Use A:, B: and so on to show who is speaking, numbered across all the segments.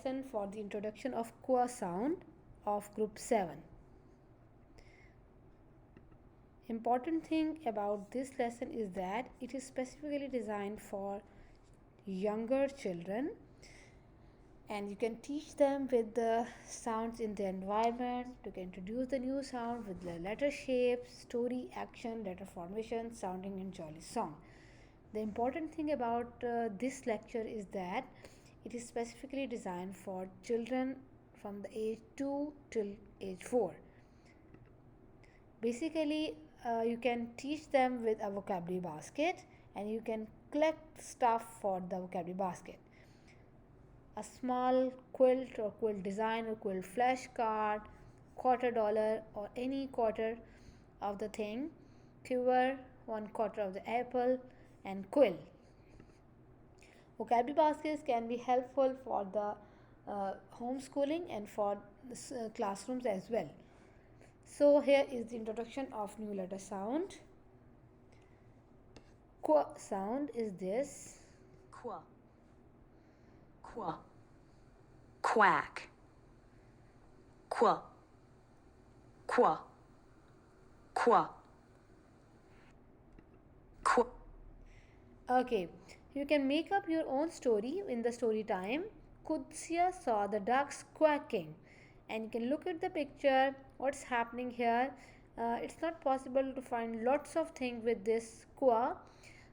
A: lesson for the introduction of qua sound of group 7. Important thing about this lesson is that it is specifically designed for younger children, and you can teach them with the sounds in the environment. You can introduce the new sound with the letter shapes, story, action, letter formation, sounding, and jolly song. The important thing about this lecture is that it is specifically designed for children from the age 2 till age 4. Basically, you can teach them with a vocabulary basket, and you can collect stuff for the vocabulary basket. A small quilt or quilt design or quilt flashcard, $quarter or any quarter of the thing, quiver, 1/4 of the apple, and quill. Vocabulary baskets can be helpful for the homeschooling and for classrooms as well. So here is the introduction of new letter sound. Qua sound is this.
B: Qua. Qua. Quack. Qua. Qua. Qua. Qua.
A: Okay, you can make up your own story in the story time. Kutsia saw the ducks quacking, and you can look at the picture, what's happening here. It's not possible to find lots of things with this qua,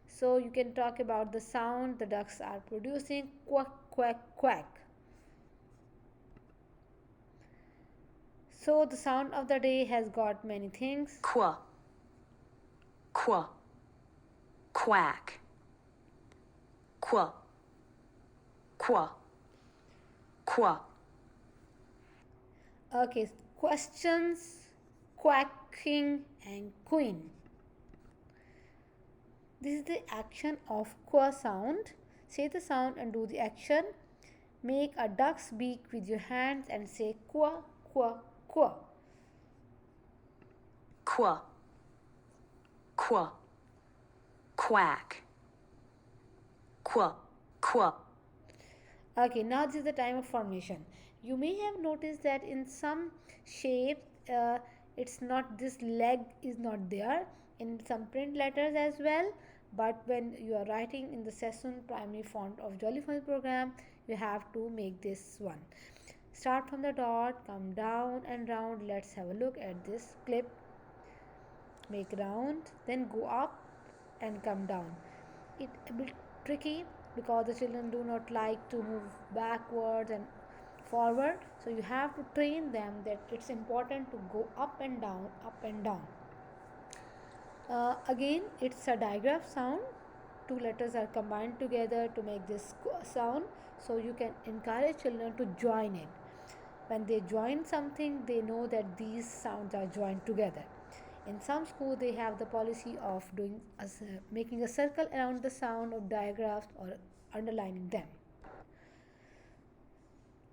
A: so you can talk about the sound the ducks are producing, quack, quack, quack. So the sound of the day has got many things.
B: Qua. Qua. Quack. Qua. Qua. Qua.
A: Okay, questions, quacking, and queen. This is the action of qua sound. Say the sound and do the action. Make a duck's beak with your hands and say qua, qua, qua.
B: Qua. Qua. Quack. Qua. Qua.
A: Okay, now this is the time of formation. You may have noticed that in some shapes, it's not, this leg is not there in some print letters as well. But when you are writing in the Sassoon primary font of Jolly Phonics program, you have to make this one. Start from the dot, come down and round. Let's have a look at this clip. Make round, then go up and come down. It's a bit tricky because the children do not like to move backwards and forward, so you have to train them that it's important to go up and down, up and down. Again, it's a digraph sound. Two letters are combined together to make this sound, so you can encourage children to join it. When they join something, they know that these sounds are joined together. In some schools, they have the policy of doing making a circle around the sound of digraphs or underlining them.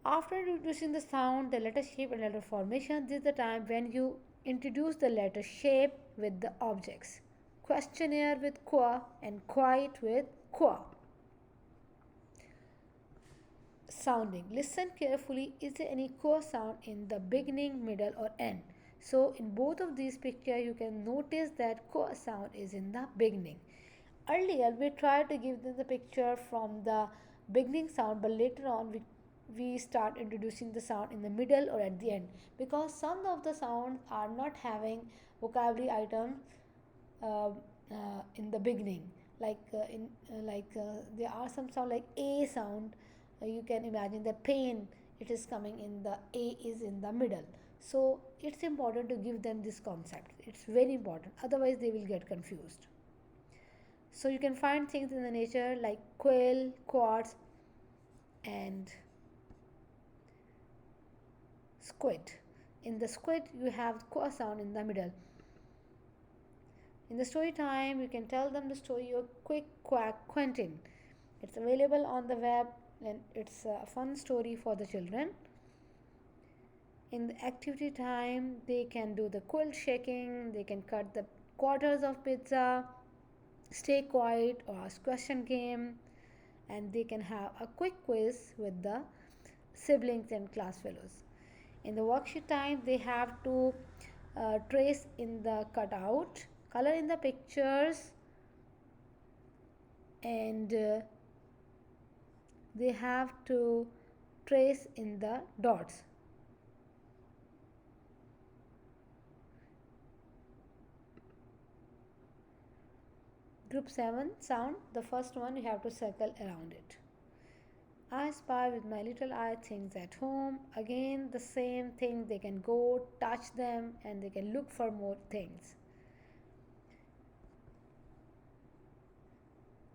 A: After introducing the sound, the letter shape and letter formation, this is the time when you introduce the letter shape with the objects. Questionnaire with qua and quiet with qua. Sounding. Listen carefully. Is there any qua sound in the beginning, middle, or end? So in both of these pictures, you can notice that qua sound is in the beginning. Earlier, we tried to give them the picture from the beginning sound, but later on we start introducing the sound in the middle or at the end, because some of the sounds are not having vocabulary items in the beginning, like there are some sound like a sound. You can imagine the pain, it is coming in the a is in the middle. So it's important to give them this concept. It's very important, otherwise they will get confused. So you can find things in the nature like quail, quartz, and squid. In the squid, you have qua sound in the middle. In the story time, you can tell them the story of Quick Quack Quentin. It's available on the web, and it's a fun story for the children. In the activity time, they can do the quilt shaking, they can cut the quarters of pizza, stay quiet or ask question game, and they can have a quick quiz with the siblings and class fellows. In the worksheet time, they have to trace in the cutout, color in the pictures, and they have to trace in the dots. Group 7 sound, the first one you have to circle around it. I spy with my little eye things at home. Again, the same thing, they can go touch them and they can look for more things.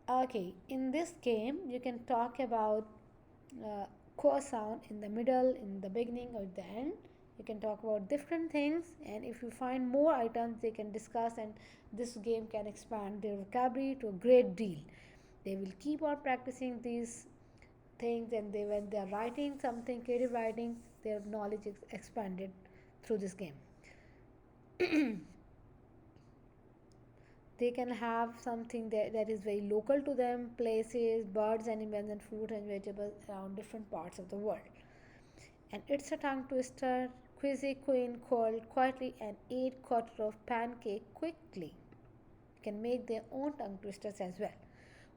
A: Okay, in this game, you can talk about uh, core sound in the middle, in the beginning, or the end. You can talk about different things, and if you find more items, they can discuss, and this game can expand their vocabulary to a great deal. They will keep on practicing these things, and when they are writing something, creative writing, their knowledge is expanded through this game. They can have something that is very local to them, places, birds, animals, and fruit and vegetables around different parts of the world. And it's a tongue twister. Quizzy Queen called quietly and ate quarter of pancake quickly. You can make their own tongue twisters as well.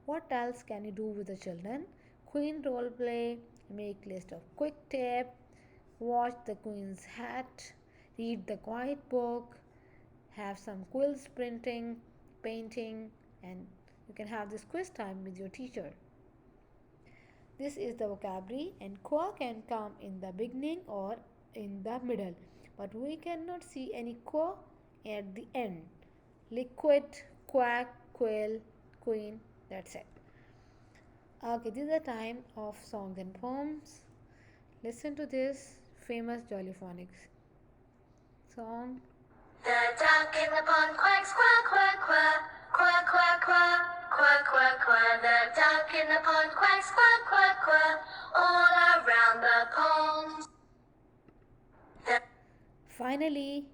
A: What else can you do with the children? Queen role play, make list of quick tip, watch the queen's hat, read the quiet book, have some quills printing, painting, and you can have this quiz time with your teacher. This is the vocabulary, and qua can come in the beginning or in the middle, but we cannot see any qua at the end. Liquid, quack, quill, queen, that's it. Okay, this is the time of songs and poems. Listen to this famous Jolly Phonics song.
B: The duck in the pond quacks, quack, quack, quack, quack, quack, quack, quack, quack, quack. The duck in the pond quacks, quack, quack, quack, all around the pond.
A: Finally,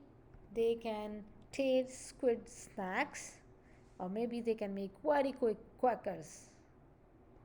A: they can taste squid snacks, or maybe they can make very quick quackers.